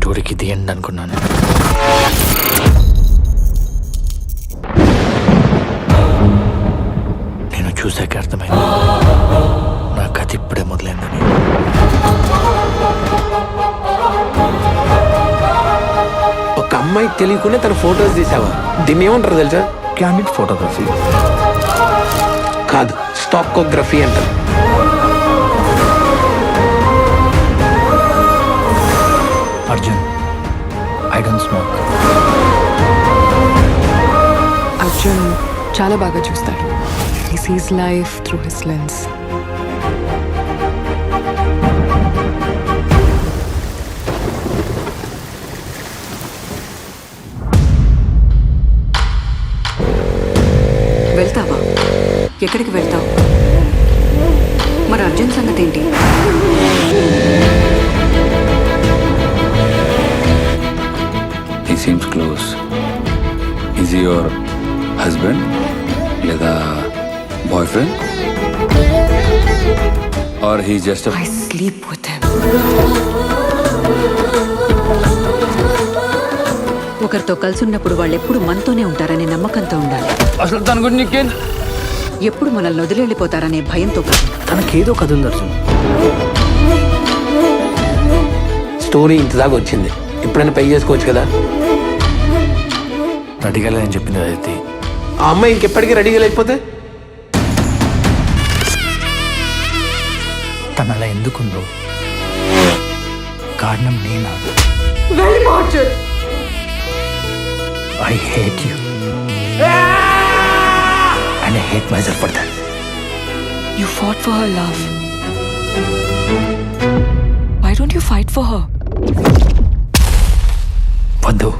స్టోరీకి the end అనుకున్నాను. నేను చూసాక అర్థమైంది నా కథ ఇప్పుడే మొదలైందని. ఒక అమ్మాయి తెలియకుండా తన ఫొటోస్ తీసావా? దీన్ని ఏమంటారు తెలుసా? క్యాండిడ్ ఫోటోగ్రఫీ కాదు, స్టాకోగ్రఫీ అంటారు. Arjun, I don't smoke. Arjun చాలా బాగా చూస్తాడు. He sees life through his lens. వెళ్తావా? ఎక్కడికి వెళ్తావు? మరి అర్జున్ సంగతి ఏంటి? He seems close. Is he your husband? లేదా boyfriend? Or he just a... I sleep with him. ఒకరితో కలిసి ఉన్నప్పుడు వాళ్ళు ఎప్పుడు మనతోనే ఉంటారనే నమ్మకంతో ఉండాలి. అసలు దాని గురించి నీకేం? ఎప్పుడు మనల్ని వదిలేళ్ళిపోతారనే భయంతో కాదు. తనకేదో కథ ఉంది అర్జున్. స్టోరీ ఇంత దాకా వచ్చింది, ఎప్పుడైనా పై చేసుకోవచ్చు కదా. రెడీగా నేను చెప్పింది అయితే ఆ అమ్మాయి ఇంకెప్పటికీ రెడీగా లేకపోతే తను అలా ఎందుకుందో కారణం నేనా? I hate you. And I hate myself for that. You fought for her love. Why don't you fight for her? వద్దు.